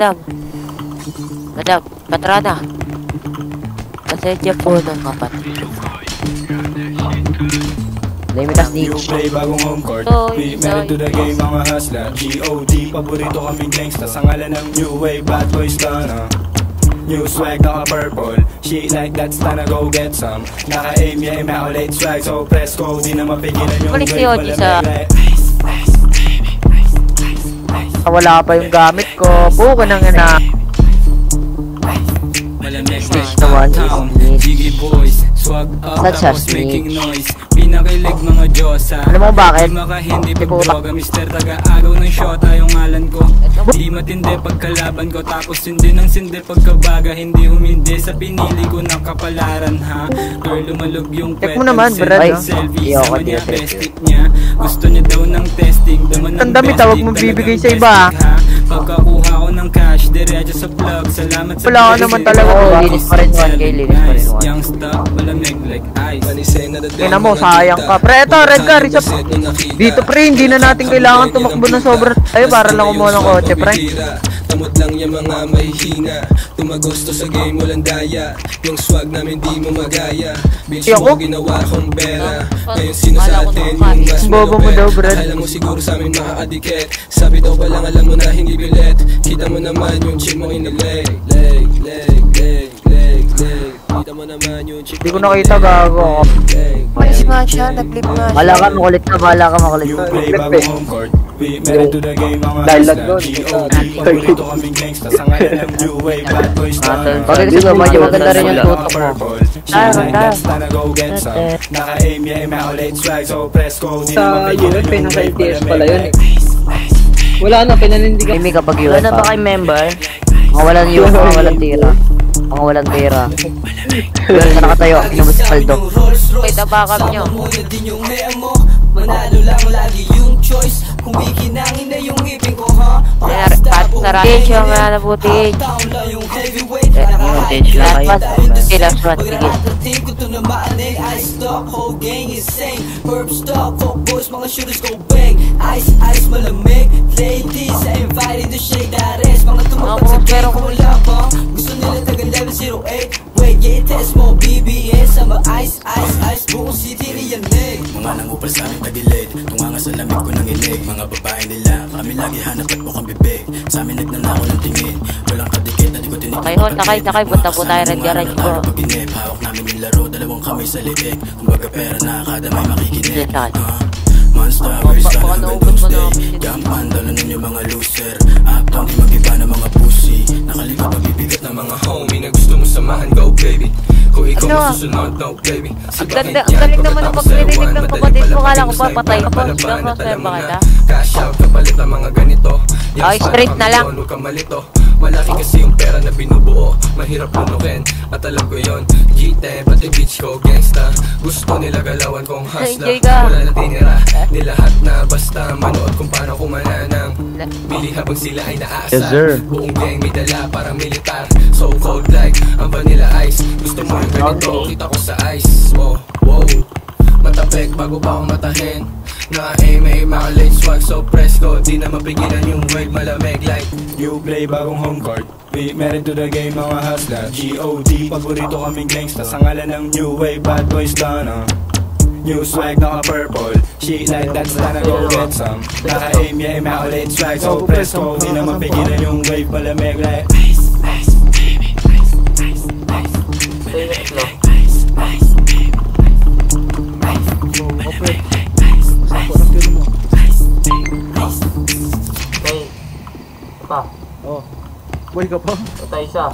madam. Madam, patrona. Pasensya po ng kapatid. Limitas di. New play bagong home court. We married to the game, mga hustler. G.O.D. Paborito kaming gangsta sa ngalan ng new wave, bad boys gonna. New swag, naka-purple. Shit like that's time to go get some. Naka-aim, yeah, immaculate swag. So press go, di na mapigilan yung Balik si Oji sa... Wala pa yung gamit ko. Buko nang ina. Stage naman. Jiggy boys, swag up tapos making noise. Pinakilig mga Diyosa. Alam mo bakit? Di makahindi pag droga, Mr. Taga-agaw ng shota yung ngalan ko. Di matindi pagkalaban ko, tapos hindi ng sindi pagkabaga. Hindi humindi sa pinili ko ng kapalaran, ha. Girl, lumalog yung check mo naman, brad. selfie sa kanya, bestik niya. Gusto niya daw ng testing. Ang dami tawag mo bibigay sa iba. Pagkakuha ko ng cash, diretso sa plug. Salamat sa wala ka naman talaga. Linis pa rin 1K, linis pa rin 1. Young stuff, malamig like ice. Kaya mo, sayang ka. Pre, eto, red car, isa. Dito pre, hindi na natin kailangan tumakbo ng sobrang tayo para lang kumuha ng kotse, pre. Tamot lang yung mga mahihina. Tumagusto sa game, walang daya. Yung swag namin di mo magaya. Bilis mo ginawa kong pera. Ngayon sino sa atin yung mas bobo mo daw, Brad. Alam mo siguro sa amin makakadikit. Sabi daw pa lang alam mo na hindi bilet. Kita mo naman yung chick mo kinileg. Kita mo naman yung chick. Hindi ko nakita, gago. Malis nga siya, nag-flip nga siya. Bala ka makulit na, bala ka makulit na. New play bagong home court. We married to the game, mga hustler. G.O.D. Paborito kaming gangsta sa ngalan ng new wave, bad boys gonna. Bakit kasi medyo maganda rin yung tutok mo. Naka-aim, yeah, immaculate swag. So press go, di Sa na UN, pinaka-LTS pala yun. Wala na, pinanindigan. Hindi kapag UN pa. Wala na ba kayo member? Mga walang UN, mga walang tira. Mga walang tira. Wala na nakatayo, inubos si Paldo. Wait, abakam nyo. Manalo lang lagi yung choice. Kung bikinangin na yung ipin ko, ha? Stage yung mga nabuting. Stage lang kayo. Last one, sige. Ito naman eh, ice stock, whole gang insane. Herb stock, coke boys, mga shooters go bang. Ice, malamig. Ladies, I invited to shake that ass. Mga tumapag sa gang kung labang. Gusto nila taga level 08. Wait, yeah, test mo BBS. Sama ice, buong city riyanig. Mga nangupal sa aming tagilid, tunga nga sa lamig ko ng ilig. Mga babae nila, kami lagi hanap at mukhang bibig. Sa amin nagnanako ng tingin, walang kadikit na di ko tinitin. Sakay, punta po tayo red garage ko. Pag-inip, hawak namin yung laro, dalawang kamay sa liig. Kumbaga pera na kada may makikinig. Monster, we're starting a doomsday. Jampan, dala ninyo mga loser. Uptown, di mag-iba na mga pussy. Nakalipa pagbibigat na mga homie na gusto mo samahan, go baby. Kung ikaw masusunod, no baby. Ang galing naman ang paglilinig ng kapatid mo. Kala ko papatay ko. Crossfire ba kita? Cash out, kapalit ang mga ganito. Ay, straight na lang. Huwag kang malito. Malaki kasi yung pera na binubuo. Mahirap lunukin, at alam ko yun. G10, pati bitch ko, gangsta. Gusto nila galawan kong hustler. Wala na tinira, di lahat na basta manood kung paano kumananang. Bili habang sila ay naaasar. Buong gang may dala parang militar. So cold like ang vanilla ice. Gusto mo yung ganito, kita ko sa ice. Wow, matapik bago pa ako matahin. Na-aim ay makalate swag. So press ko, di na mapigilan yung wave, malamig like. New play bagong home court. We married to the game, mga hustler. G.O.D. Paborito kaming gangsta sa ngalan ng new wave, bad boys gonna. New swag, naka-purple. Shit like that's time to go get some. Naka-aim, yeah, immaculate swag. So press ko, di na mapigilan yung wave, malamig like. Buhay ka pa? Patay siya.